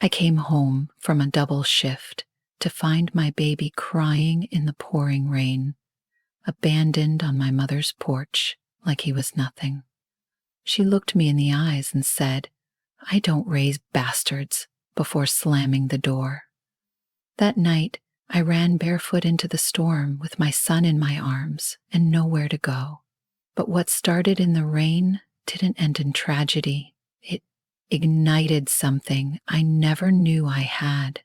I came home from a double shift to find my baby crying in the pouring rain, abandoned on my mother's porch like he was nothing. She looked me in the eyes and said, "I don't raise bastards," before slamming the door. That night, I ran barefoot into the storm with my son in my arms and nowhere to go. But what started in the rain didn't end in tragedy. It ignited something I never knew I had.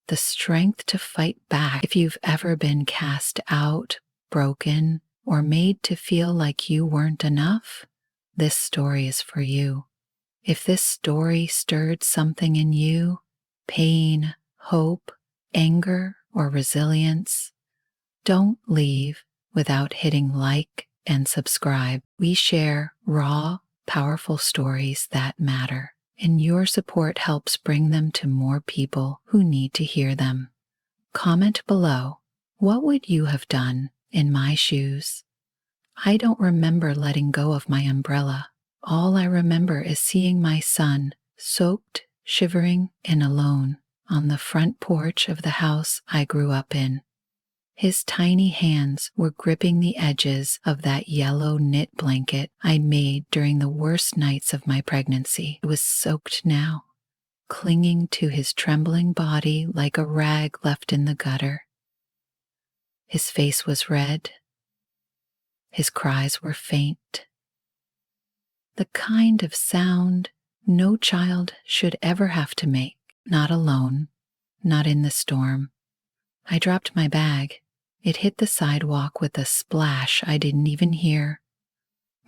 The strength to fight back. If you've ever been cast out, broken, or made to feel like you weren't enough, this story is for you. If this story stirred something in you, pain, hope, anger, or resilience, don't leave without hitting like and subscribe. We share raw, powerful stories that matter, and your support helps bring them to more people who need to hear them. Comment below, what would you have done in my shoes? I don't remember letting go of my umbrella. All I remember is seeing my son, soaked, shivering, and alone, on the front porch of the house I grew up in. His tiny hands were gripping the edges of that yellow knit blanket I made during the worst nights of my pregnancy. It was soaked now, clinging to his trembling body like a rag left in the gutter. His face was red. His cries were faint. The kind of sound no child should ever have to make, not alone, not in the storm. I dropped my bag. It hit the sidewalk with a splash I didn't even hear.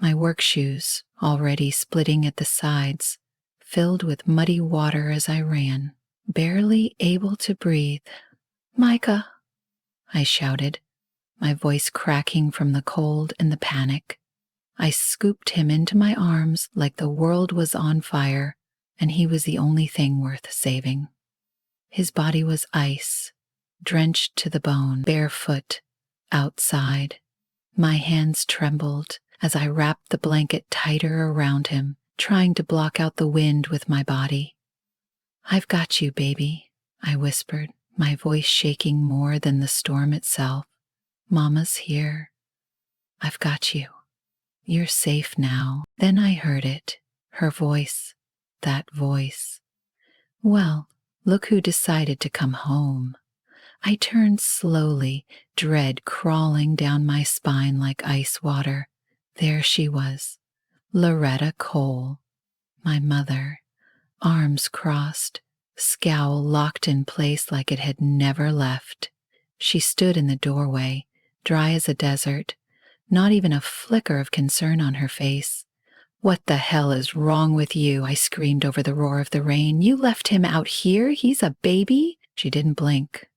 My work shoes, already splitting at the sides, filled with muddy water as I ran, barely able to breathe. "Micah!" I shouted, my voice cracking from the cold and the panic. I scooped him into my arms like the world was on fire and he was the only thing worth saving. His body was ice, drenched to the bone, barefoot, outside. My hands trembled as I wrapped the blanket tighter around him, trying to block out the wind with my body. "I've got you, baby," I whispered, my voice shaking more than the storm itself. "Mama's here. I've got you. You're safe now." Then I heard it, her voice, that voice. Well, look who decided to come home. I turned slowly, dread crawling down my spine like ice water. There she was, Loretta Cole, my mother, arms crossed, scowl locked in place like it had never left. She stood in the doorway, dry as a desert, not even a flicker of concern on her face. "What the hell is wrong with you?" I screamed over the roar of the rain. "You left him out here? He's a baby?" She didn't blink,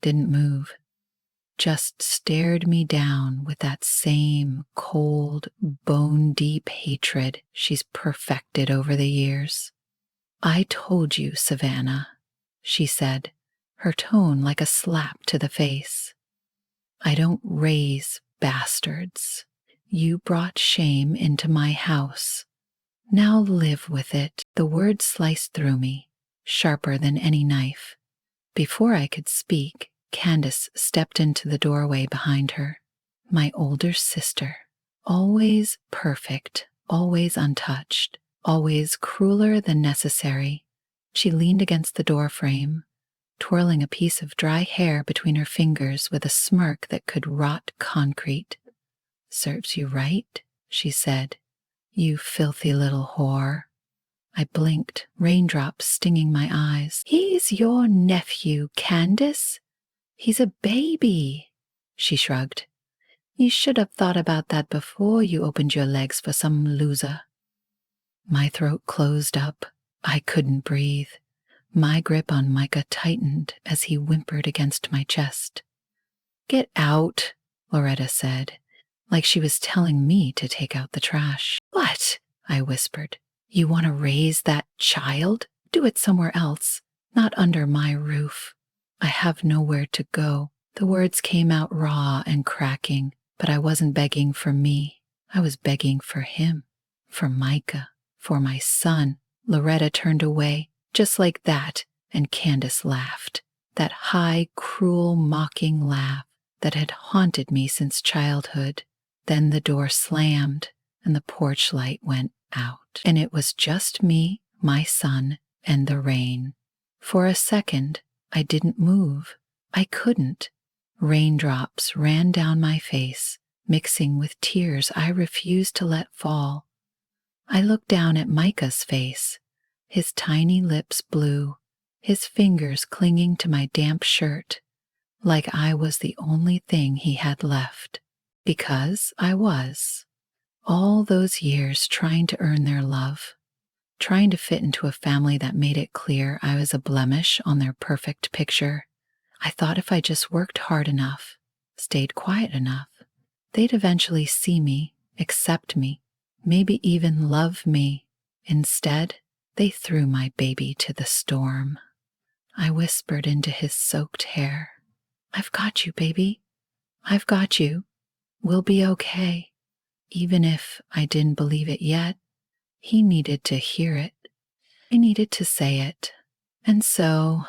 didn't move, just stared me down with that same cold, bone-deep hatred she's perfected over the years. "I told you, Savannah," she said, her tone like a slap to the face. "I don't raise bastards. You brought shame into my house. Now live with it." The words sliced through me, sharper than any knife. Before I could speak, Candace stepped into the doorway behind her. My older sister, always perfect, always untouched, always crueler than necessary. She leaned against the doorframe, twirling a piece of dry hair between her fingers with a smirk that could rot concrete. "Serves you right," she said, "you filthy little whore." I blinked, raindrops stinging my eyes. "He's your nephew, Candace. He's a baby," she shrugged. "You should have thought about that before you opened your legs for some loser." My throat closed up. I couldn't breathe. My grip on Micah tightened as he whimpered against my chest. "Get out," Loretta said, like she was telling me to take out the trash. "What?" I whispered. "You want to raise that child? Do it somewhere else, not under my roof. I have nowhere to go." The words came out raw and cracking, but I wasn't begging for me. I was begging for him, for Micah, for my son. Loretta turned away, just like that, and Candace laughed, that high, cruel, mocking laugh that had haunted me since childhood. Then the door slammed, and the porch light went out, and it was just me, my son, and the rain. For a second, I didn't move. I couldn't. Raindrops ran down my face, mixing with tears I refused to let fall. I looked down at Micah's face, his tiny lips blue, his fingers clinging to my damp shirt, like I was the only thing he had left. Because I was. All those years trying to earn their love, trying to fit into a family that made it clear I was a blemish on their perfect picture. I thought if I just worked hard enough, stayed quiet enough, they'd eventually see me, accept me, maybe even love me. Instead, they threw my baby to the storm. I whispered into his soaked hair, "I've got you, baby. I've got you. We'll be okay." Even if I didn't believe it yet, he needed to hear it. I needed to say it. And so,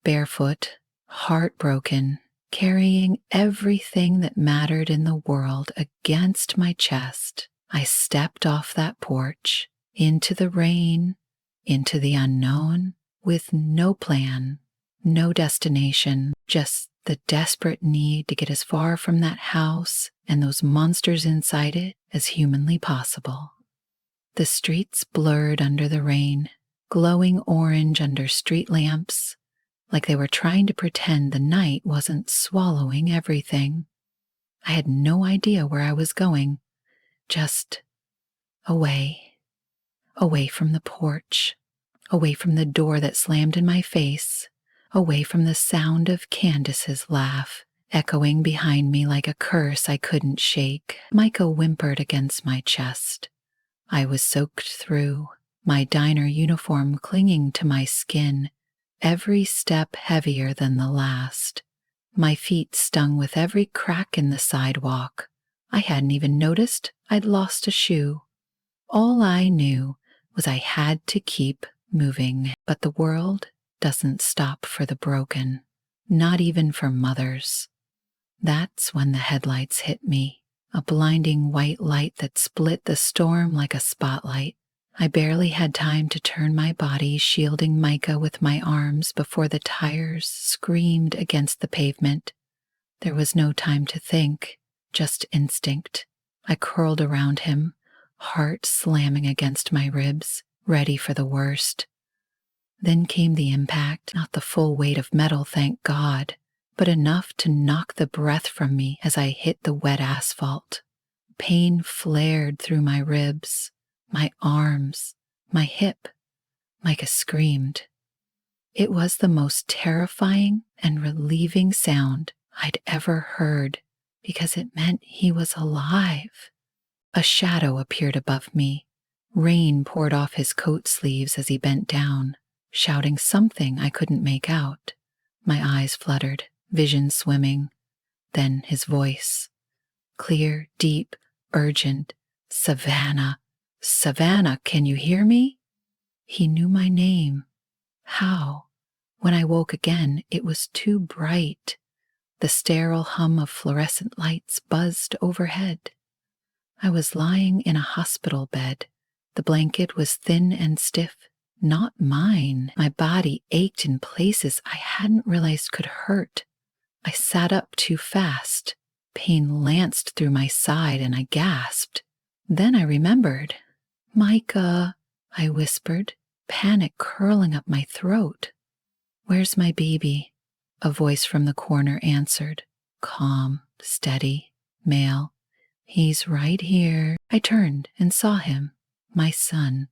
barefoot, heartbroken, carrying everything that mattered in the world against my chest, I stepped off that porch, into the rain, into the unknown, with no plan, no destination, just the desperate need to get as far from that house and those monsters inside it as humanly possible. The streets blurred under the rain, glowing orange under street lamps, like they were trying to pretend the night wasn't swallowing everything. I had no idea where I was going, just away, away from the porch, away from the door that slammed in my face, away from the sound of Candace's laugh, echoing behind me like a curse I couldn't shake. Micah whimpered against my chest. I was soaked through, my diner uniform clinging to my skin, every step heavier than the last. My feet stung with every crack in the sidewalk. I hadn't even noticed I'd lost a shoe. All I knew was I had to keep moving, but the world doesn't stop for the broken, not even for mothers. That's when the headlights hit me, a blinding white light that split the storm like a spotlight. I barely had time to turn my body, shielding Micah with my arms before the tires screamed against the pavement. There was no time to think, just instinct. I curled around him, heart slamming against my ribs, ready for the worst. Then came the impact, not the full weight of metal, thank God, but enough to knock the breath from me as I hit the wet asphalt. Pain flared through my ribs, my arms, my hip. Micah screamed. It was the most terrifying and relieving sound I'd ever heard because it meant he was alive. A shadow appeared above me. Rain poured off his coat sleeves as he bent down, shouting something I couldn't make out. My eyes fluttered, vision swimming. Then his voice. Clear, deep, urgent. "Savannah, Savannah, can you hear me?" He knew my name. How? When I woke again, it was too bright. The sterile hum of fluorescent lights buzzed overhead. I was lying in a hospital bed. The blanket was thin and stiff, not mine. My body ached in places I hadn't realized could hurt. I sat up too fast. Pain lanced through my side and I gasped. Then I remembered. "Micah," I whispered, panic curling up my throat. "Where's my baby?" A voice from the corner answered, calm, steady, male. "He's right here." I turned and saw him, my son,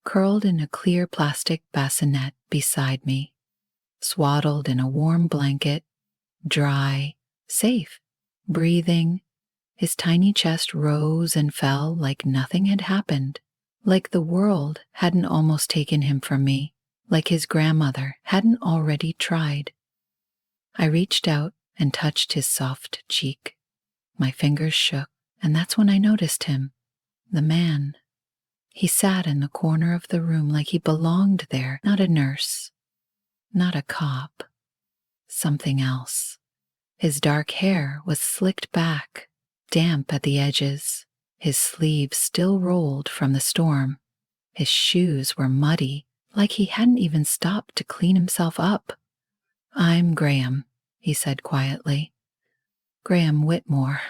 curled in a clear plastic bassinet beside me, swaddled in a warm blanket, dry, safe, breathing. His tiny chest rose and fell like nothing had happened, like the world hadn't almost taken him from me, like his grandmother hadn't already tried. I reached out and touched his soft cheek. My fingers shook, and that's when I noticed him, the man. He sat in the corner of the room like he belonged there, not a nurse, not a cop, something else. His dark hair was slicked back, damp at the edges, his sleeves still rolled from the storm. His shoes were muddy, like he hadn't even stopped to clean himself up. "I'm Graham," he said quietly. "Graham Whitmore."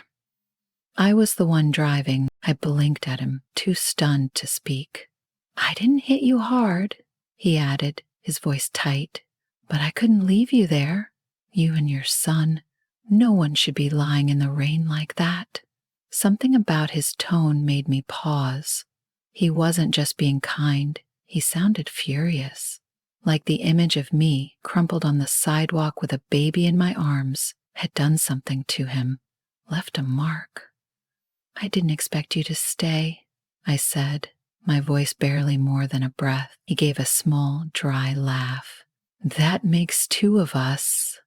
I was the one driving. I blinked at him, too stunned to speak. "I didn't hit you hard," he added, his voice tight, "but I couldn't leave you there. You and your son. No one should be lying in the rain like that." Something about his tone made me pause. He wasn't just being kind, he sounded furious, like the image of me crumpled on the sidewalk with a baby in my arms had done something to him, left a mark. "I didn't expect you to stay," I said, my voice barely more than a breath. He gave a small, dry laugh. "That makes two of us."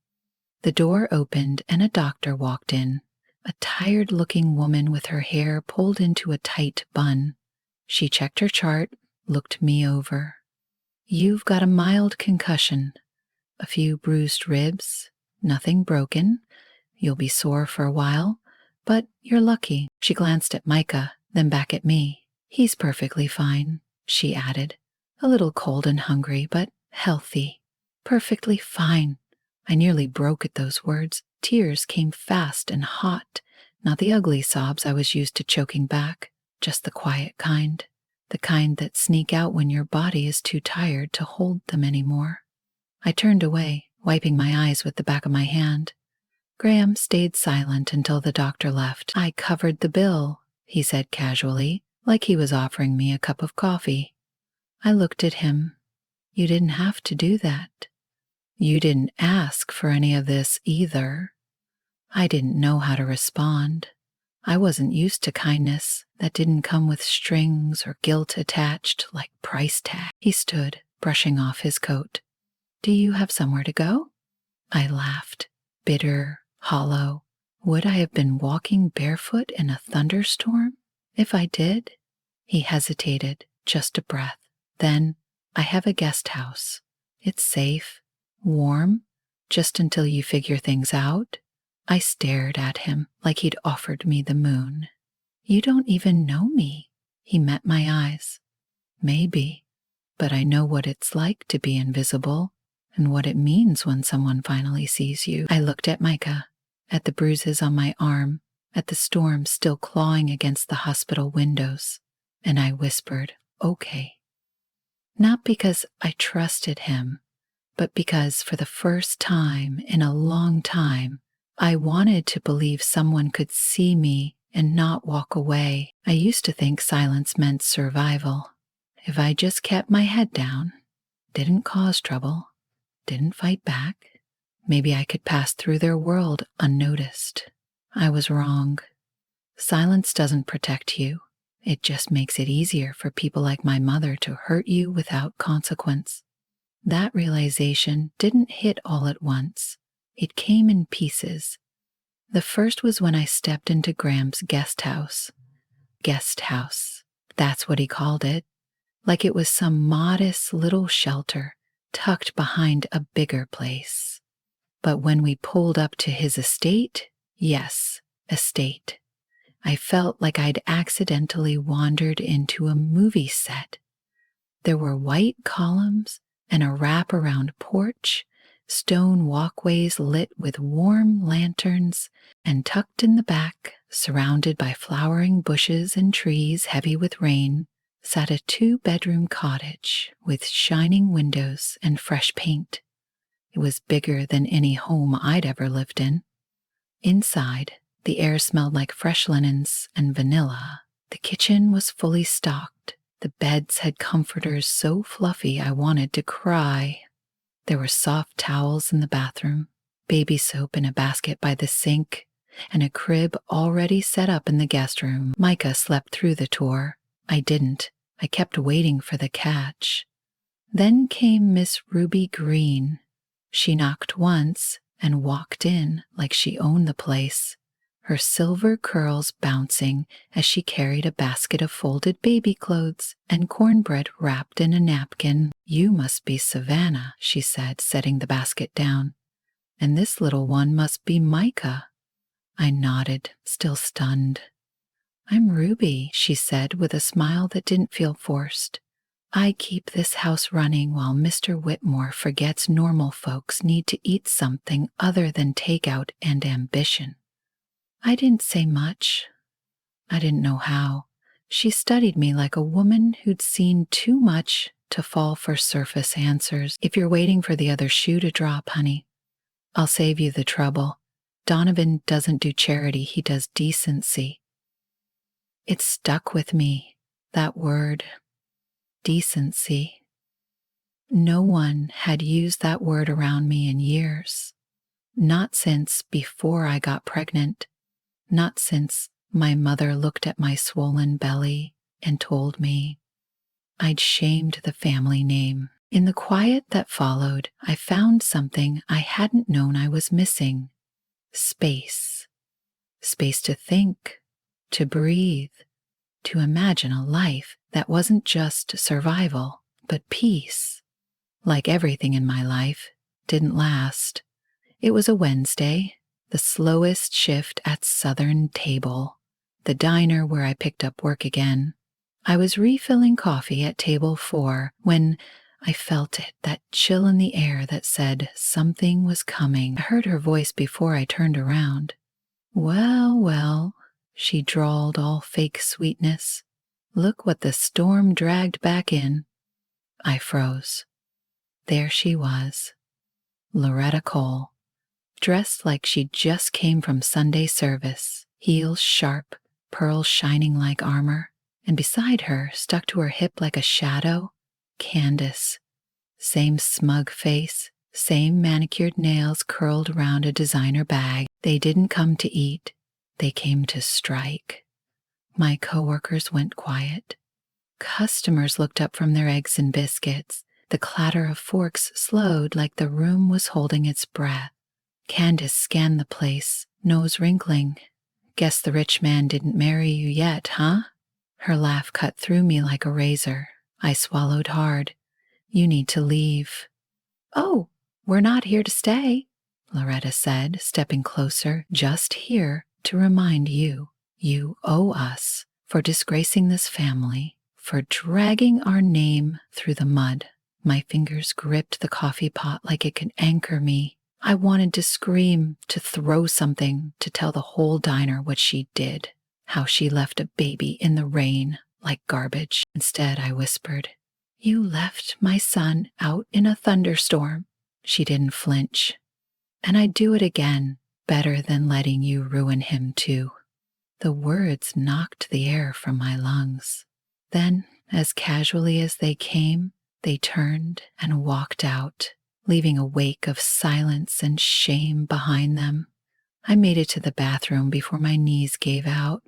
The door opened and a doctor walked in, a tired-looking woman with her hair pulled into a tight bun. She checked her chart, looked me over. "You've got a mild concussion, a few bruised ribs, nothing broken. You'll be sore for a while, but you're lucky." She glanced at Micah, then back at me. "He's perfectly fine," she added, "a little cold and hungry, but healthy. Perfectly fine." I nearly broke at those words. Tears came fast and hot, not the ugly sobs I was used to choking back, just the quiet kind, the kind that sneak out when your body is too tired to hold them anymore. I turned away, wiping my eyes with the back of my hand. Graham stayed silent until the doctor left. "I covered the bill," he said casually, like he was offering me a cup of coffee. I looked at him. "You didn't have to do that. You didn't ask for any of this either." I didn't know how to respond. I wasn't used to kindness that didn't come with strings or guilt attached like price tag. He stood, brushing off his coat. "Do you have somewhere to go?" I laughed, bitter, hollow. Would I have been walking barefoot in a thunderstorm if I did? He hesitated, just a breath. Then, "I have a guest house. It's safe. Warm, just until you figure things out." I stared at him like he'd offered me the moon. "You don't even know me." He met my eyes. "Maybe, but I know what it's like to be invisible and what it means when someone finally sees you." I looked at Micah, at the bruises on my arm, at the storm still clawing against the hospital windows, and I whispered, "Okay." Not because I trusted him, but because for the first time in a long time, I wanted to believe someone could see me and not walk away. I used to think silence meant survival. If I just kept my head down, didn't cause trouble, didn't fight back, maybe I could pass through their world unnoticed. I was wrong. Silence doesn't protect you. It just makes it easier for people like my mother to hurt you without consequence. That realization didn't hit all at once. It came in pieces. The first was when I stepped into Graham's guest house. Guest house. That's what he called it. Like it was some modest little shelter tucked behind a bigger place. But when we pulled up to his estate, yes, estate, I felt like I'd accidentally wandered into a movie set. There were white columns and a wraparound porch, stone walkways lit with warm lanterns, and tucked in the back, surrounded by flowering bushes and trees heavy with rain, sat a 2-bedroom cottage with shining windows and fresh paint. It was bigger than any home I'd ever lived in. Inside, the air smelled like fresh linens and vanilla. The kitchen was fully stocked. The beds had comforters so fluffy I wanted to cry. There were soft towels in the bathroom, baby soap in a basket by the sink, and a crib already set up in the guest room. Micah slept through the tour. I didn't. I kept waiting for the catch. Then came Miss Ruby Green. She knocked once and walked in like she owned the place. her silver curls bouncing as she carried a basket of folded baby clothes and cornbread wrapped in a napkin. "You must be Savannah," she said, setting the basket down. "And this little one must be Micah." I nodded, still stunned. "I'm Ruby," she said with a smile that didn't feel forced. "I keep this house running while Mr. Whitmore forgets normal folks need to eat something other than takeout and ambition." I didn't say much. I didn't know how. She studied me like a woman who'd seen too much to fall for surface answers. "If you're waiting for the other shoe to drop, honey, I'll save you the trouble. Donovan doesn't do charity, he does decency." It stuck with me, that word, decency. No one had used that word around me in years. Not since before I got pregnant. Not since my mother looked at my swollen belly and told me I'd shamed the family name. In the quiet that followed, I found something I hadn't known I was missing. Space. Space to think, to breathe, to imagine a life that wasn't just survival, but peace. Like everything in my life, didn't last. It was a Wednesday, the slowest shift at Southern Table, the diner where I picked up work again. I was refilling coffee at table 4 when I felt it, that chill in the air that said something was coming. I heard her voice before I turned around. "Well, well," she drawled, all fake sweetness. "Look what the storm dragged back in." I froze. There she was, Loretta Cole, dressed like she just came from Sunday service, heels sharp, pearls shining like armor, and beside her, stuck to her hip like a shadow, Candace. Same smug face, same manicured nails curled around a designer bag. They didn't come to eat, they came to strike. My coworkers went quiet. Customers looked up from their eggs and biscuits. The clatter of forks slowed like the room was holding its breath. Candace scanned the place, nose wrinkling. "Guess the rich man didn't marry you yet, huh?" Her laugh cut through me like a razor. I swallowed hard. "You need to leave." "Oh, we're not here to stay," Loretta said, stepping closer. "Just here to remind you, you owe us for disgracing this family, for dragging our name through the mud." My fingers gripped the coffee pot like it could anchor me. I wanted to scream, to throw something, to tell the whole diner what she did, how she left a baby in the rain like garbage. Instead, I whispered, "You left my son out in a thunderstorm." She didn't flinch. "And I'd do it again, better than letting you ruin him too." The words knocked the air from my lungs. Then, as casually as they came, they turned and walked out, leaving a wake of silence and shame behind them. I made it to the bathroom before my knees gave out.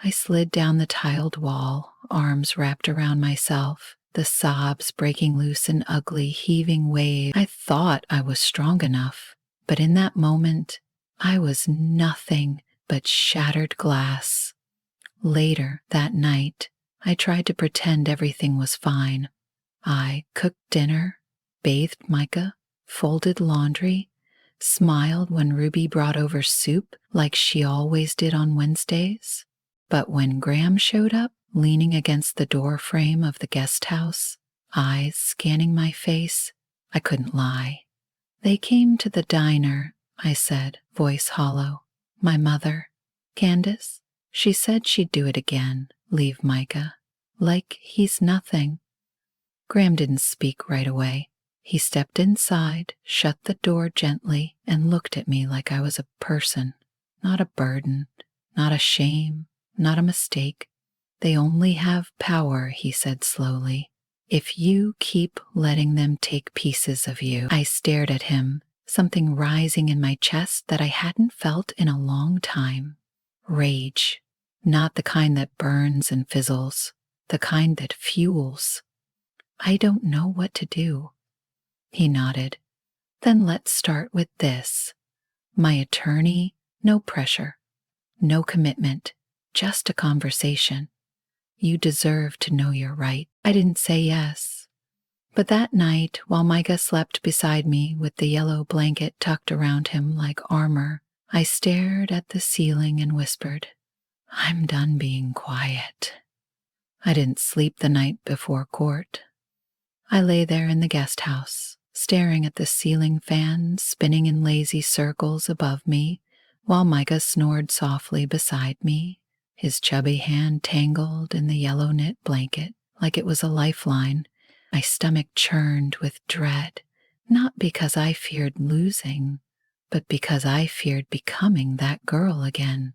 I slid down the tiled wall, arms wrapped around myself, the sobs breaking loose in ugly, heaving waves. I thought I was strong enough, but in that moment, I was nothing but shattered glass. Later that night, I tried to pretend everything was fine. I cooked dinner, bathed Micah, folded laundry, smiled when Ruby brought over soup like she always did on Wednesdays. But when Graham showed up, leaning against the door frame of the guest house, eyes scanning my face, I couldn't lie. "They came to the diner," I said, voice hollow. "My mother, Candace, she said she'd do it again, leave Micah, like he's nothing." Graham didn't speak right away. He stepped inside, shut the door gently, and looked at me like I was a person, not a burden, not a shame, not a mistake. "They only have power," he said slowly, "if you keep letting them take pieces of you." I stared at him, something rising in my chest that I hadn't felt in a long time. Rage, not the kind that burns and fizzles, the kind that fuels. "I don't know what to do." He nodded. "Then let's start with this. My attorney, no pressure. No commitment, just a conversation. You deserve to know you're right. I didn't say yes. But that night, while Micah slept beside me with the yellow blanket tucked around him like armor, I stared at the ceiling and whispered, I'm done being quiet. I didn't sleep the night before court. I lay there in the guest house, staring at the ceiling fan spinning in lazy circles above me, while Micah snored softly beside me, his chubby hand tangled in the yellow knit blanket like it was a lifeline. My stomach churned with dread, not because I feared losing, but because I feared becoming that girl again,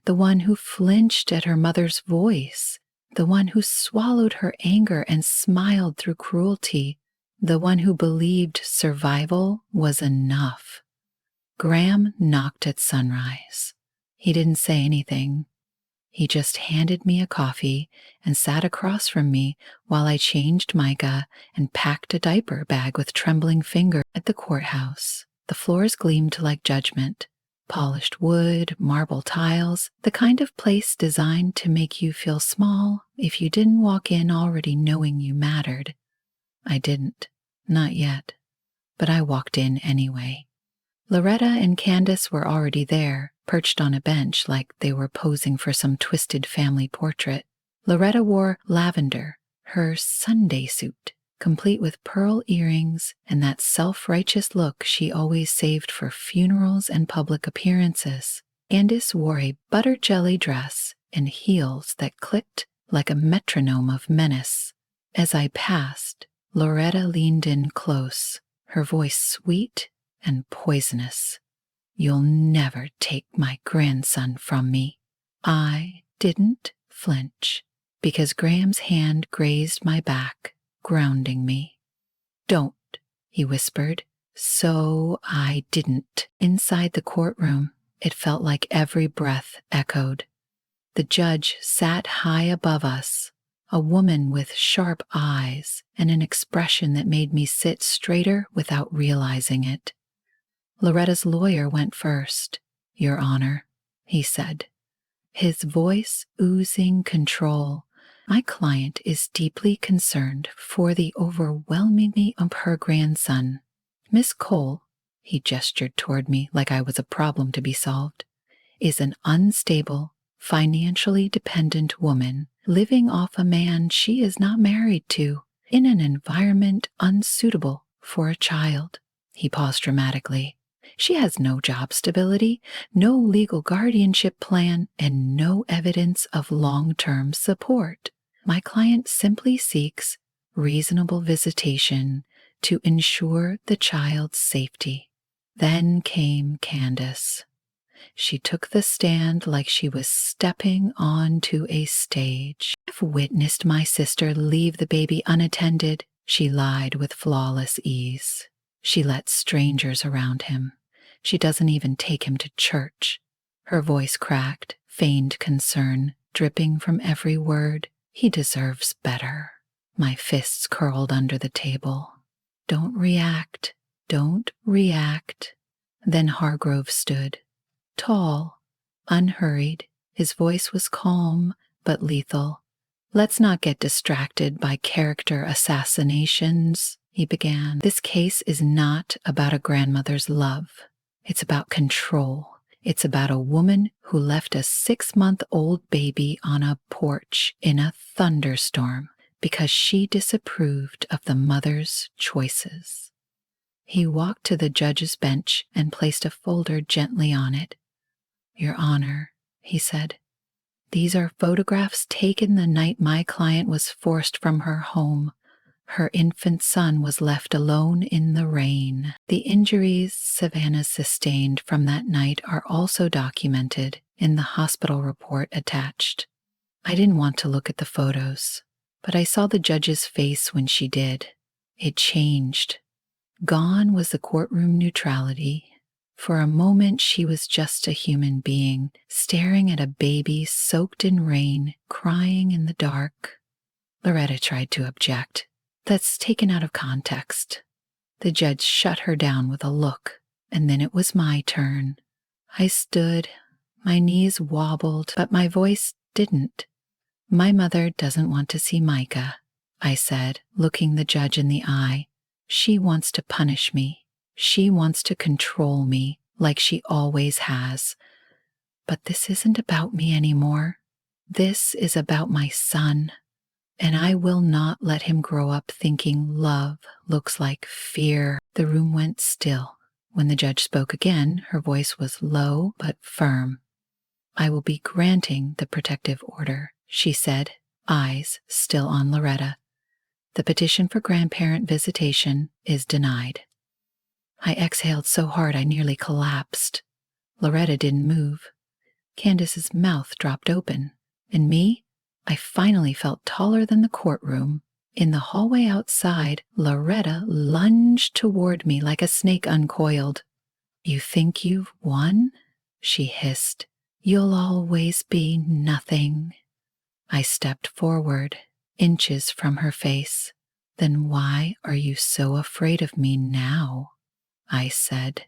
the one who flinched at her mother's voice, the one who swallowed her anger and smiled through cruelty, the one who believed survival was enough. Graham knocked at sunrise. He didn't say anything. He just handed me a coffee and sat across from me while I changed Micah and packed a diaper bag with trembling fingers at the courthouse. The floors gleamed like judgment. Polished wood, marble tiles, the kind of place designed to make you feel small if you didn't walk in already knowing you mattered. I didn't, not yet, but I walked in anyway. Loretta and Candace were already there, perched on a bench like they were posing for some twisted family portrait. Loretta wore lavender, her Sunday suit, complete with pearl earrings and that self-righteous look she always saved for funerals and public appearances. Candace wore a butter jelly dress and heels that clicked like a metronome of menace. As I passed, Loretta leaned in close, her voice sweet and poisonous. You'll never take my grandson from me. I didn't flinch because Graham's hand grazed my back, grounding me. Don't, he whispered. So I didn't. Inside the courtroom, it felt like every breath echoed. The judge sat high above us, a woman with sharp eyes and an expression that made me sit straighter without realizing it. Loretta's lawyer went first. Your Honor, he said, his voice oozing control. My client is deeply concerned for the overwhelming me of her grandson. Miss Cole, he gestured toward me like I was a problem to be solved, is an unstable, financially dependent woman living off a man she is not married to in an environment unsuitable for a child. He paused dramatically. She has no job stability, no legal guardianship plan, and no evidence of long-term support. My client simply seeks reasonable visitation to ensure the child's safety. Then came Candace. She took the stand like she was stepping onto a stage. I've witnessed my sister leave the baby unattended, she lied with flawless ease. She lets strangers around him. She doesn't even take him to church. Her voice cracked, feigned concern, dripping from every word. He deserves better. My fists curled under the table. Don't react. Don't react. Then Hargrove stood. Tall, unhurried, his voice was calm but lethal. Let's not get distracted by character assassinations, he began. This case is not about a grandmother's love. It's about control. It's about a woman who left a 6-month-old baby on a porch in a thunderstorm because she disapproved of the mother's choices. He walked to the judge's bench and placed a folder gently on it. Your Honor, he said, these are photographs taken the night my client was forced from her home. Her infant son was left alone in the rain. The injuries Savannah sustained from that night are also documented in the hospital report attached. I didn't want to look at the photos, but I saw the judge's face when she did. It changed. Gone was the courtroom neutrality. For a moment, she was just a human being, staring at a baby soaked in rain, crying in the dark. Loretta tried to object. That's taken out of context. The judge shut her down with a look, and then it was my turn. I stood, My knees wobbled, but my voice didn't. My mother doesn't want to see Micah, I said, looking the judge in the eye. She wants to punish me. She wants to control me, like she always has. But this isn't about me anymore. This is about my son. And I will not let him grow up thinking love looks like fear. The room went still. When the judge spoke again, her voice was low but firm. I will be granting the protective order, she said, eyes still on Loretta. The petition for grandparent visitation is denied. I exhaled so hard I nearly collapsed. Loretta didn't move. Candace's mouth dropped open. And me? I finally felt taller than the courtroom. In the hallway outside, Loretta lunged toward me like a snake uncoiled. You think you've won? She hissed. You'll always be nothing. I stepped forward, inches from her face. Then why are you so afraid of me now? I said.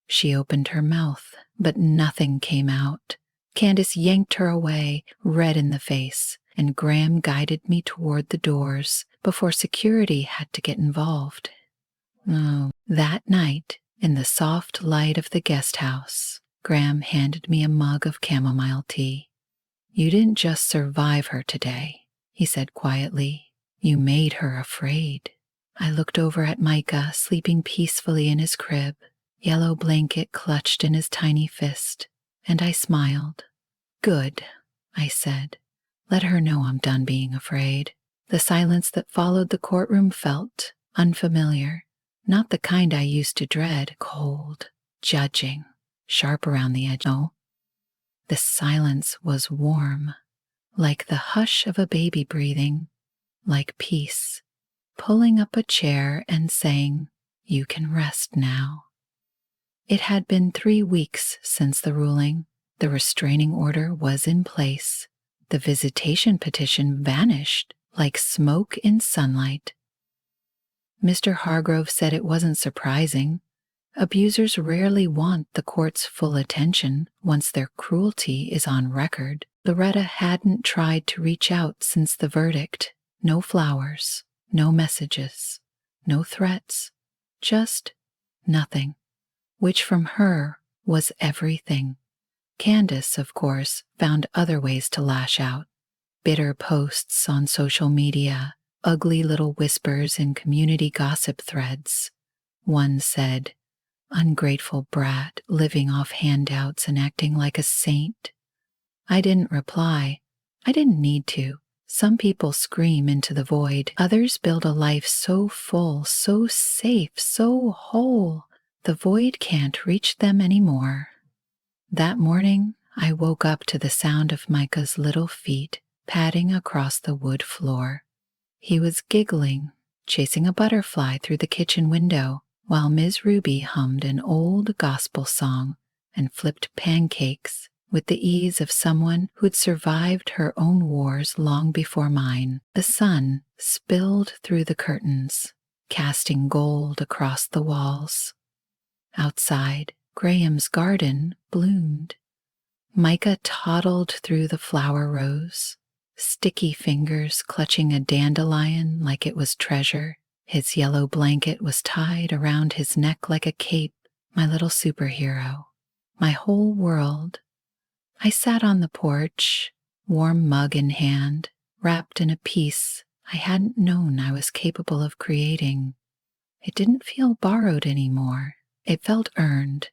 She opened her mouth, but nothing came out. Candace yanked her away, red in the face, and Graham guided me toward the doors before security had to get involved. Oh, that night, in the soft light of the guest house, Graham handed me a mug of chamomile tea. You didn't just survive her today, he said quietly. You made her afraid. I looked over at Micah sleeping peacefully in his crib, yellow blanket clutched in his tiny fist, and I smiled. Good, I said. Let her know I'm done being afraid. The silence that followed the courtroom felt unfamiliar, not the kind I used to dread, cold, judging, sharp around the edge. No, the silence was warm, like the hush of a baby breathing, like peace, pulling up a chair and saying, you can rest now. It had been 3 weeks since the ruling. The restraining order was in place. The visitation petition vanished like smoke in sunlight. Mr. Hargrove said it wasn't surprising. Abusers rarely want the court's full attention once their cruelty is on record. Loretta hadn't tried to reach out since the verdict. No flowers, no messages, no threats, just nothing, which from her was everything. Candace, of course, found other ways to lash out. Bitter posts on social media, ugly little whispers in community gossip threads. One said, ungrateful brat living off handouts and acting like a saint. I didn't reply. I didn't need to. Some people scream into the void. Others build a life so full, so safe, so whole, the void can't reach them anymore. That morning, I woke up to the sound of Micah's little feet padding across the wood floor. He was giggling, chasing a butterfly through the kitchen window, while Ms. Ruby hummed an old gospel song and flipped pancakes with the ease of someone who'd survived her own wars long before mine. The sun spilled through the curtains, casting gold across the walls. Outside, Graham's garden bloomed. Micah toddled through the flower rows, sticky fingers clutching a dandelion like it was treasure. His yellow blanket was tied around his neck like a cape, my little superhero, my whole world. I sat on the porch, warm mug in hand, wrapped in a peace I hadn't known I was capable of creating. It didn't feel borrowed anymore. It felt earned.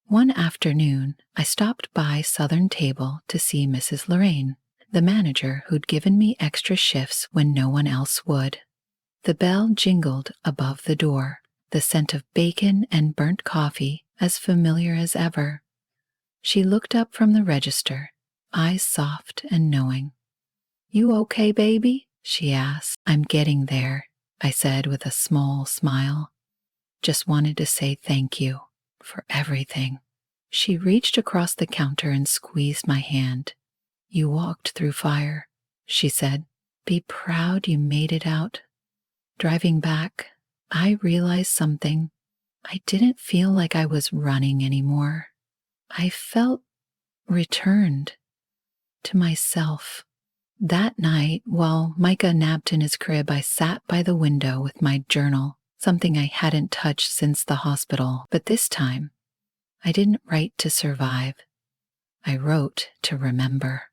One afternoon, I stopped by Southern Table to see Mrs. Lorraine, the manager who'd given me extra shifts when no one else would. The bell jingled above the door, the scent of bacon and burnt coffee as familiar as ever. She looked up from the register, eyes soft and knowing. You okay, baby? She asked. I'm getting there, I said with a small smile. Just wanted to say thank you for everything. She reached across the counter and squeezed my hand. You walked through fire, she said. Be proud you made it out. Driving back, I realized something. I didn't feel like I was running anymore. I felt returned to myself. That night, while Micah napped in his crib, I sat by the window with my journal, something I hadn't touched since the hospital. But this time, I didn't write to survive. I wrote to remember.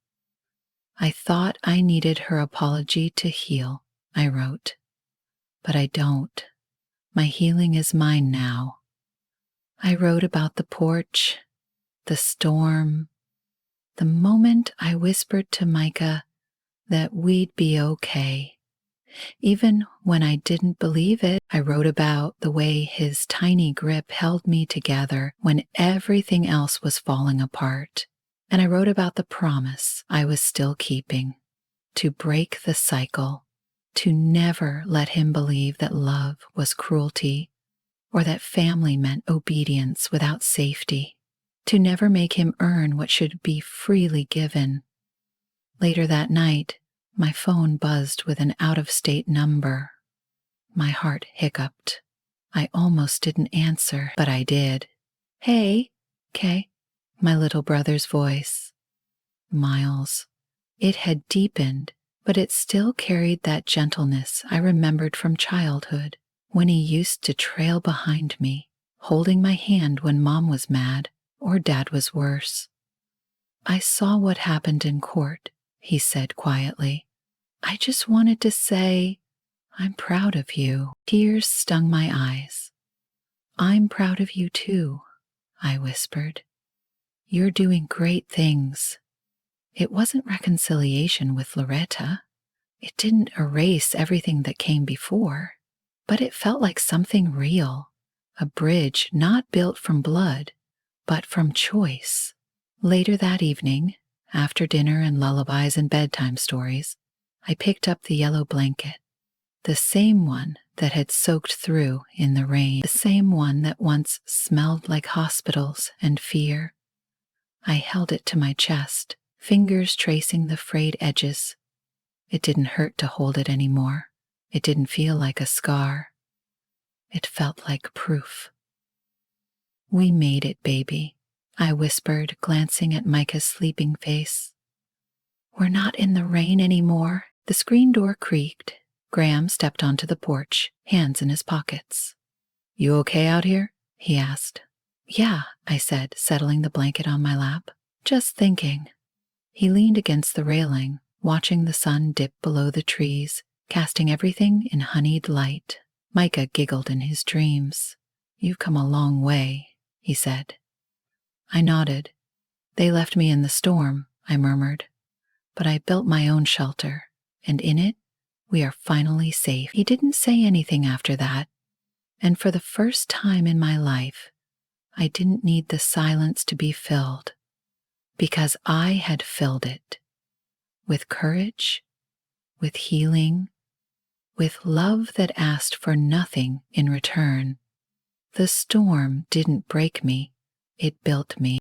I thought I needed her apology to heal, I wrote. But I don't. My healing is mine now. I wrote about the porch, the storm, the moment I whispered to Micah that we'd be okay. Even when I didn't believe it, I wrote about the way his tiny grip held me together when everything else was falling apart. And I wrote about the promise I was still keeping, to break the cycle, to never let him believe that love was cruelty, or that family meant obedience without safety, to never make him earn what should be freely given. Later that night, my phone buzzed with an out-of-state number. My heart hiccuped. I almost didn't answer, but I did. "Hey, Kay," my little brother's voice. Miles. It had deepened, but it still carried that gentleness I remembered from childhood, when he used to trail behind me, holding my hand when Mom was mad or Dad was worse. "I saw what happened in court," he said quietly. "I just wanted to say, I'm proud of you." Tears stung my eyes. "I'm proud of you too," I whispered. "You're doing great things." It wasn't reconciliation with Loretta. It didn't erase everything that came before, but it felt like something real, a bridge not built from blood, but from choice. Later that evening, after dinner and lullabies and bedtime stories, I picked up the yellow blanket, the same one that had soaked through in the rain, the same one that once smelled like hospitals and fear. I held it to my chest, fingers tracing the frayed edges. It didn't hurt to hold it anymore. It didn't feel like a scar. It felt like proof. "We made it, baby," I whispered, glancing at Micah's sleeping face. "We're not in the rain anymore." The screen door creaked. Graham stepped onto the porch, hands in his pockets. "You okay out here?" he asked. "Yeah," I said, settling the blanket on my lap. "Just thinking." He leaned against the railing, watching the sun dip below the trees, casting everything in honeyed light. Micah giggled in his dreams. "You've come a long way," he said. I nodded. "They left me in the storm," I murmured. "But I built my own shelter, and in it, we are finally safe." He didn't say anything after that, and for the first time in my life, I didn't need the silence to be filled, because I had filled it with courage, with healing, with love that asked for nothing in return. The storm didn't break me, it built me.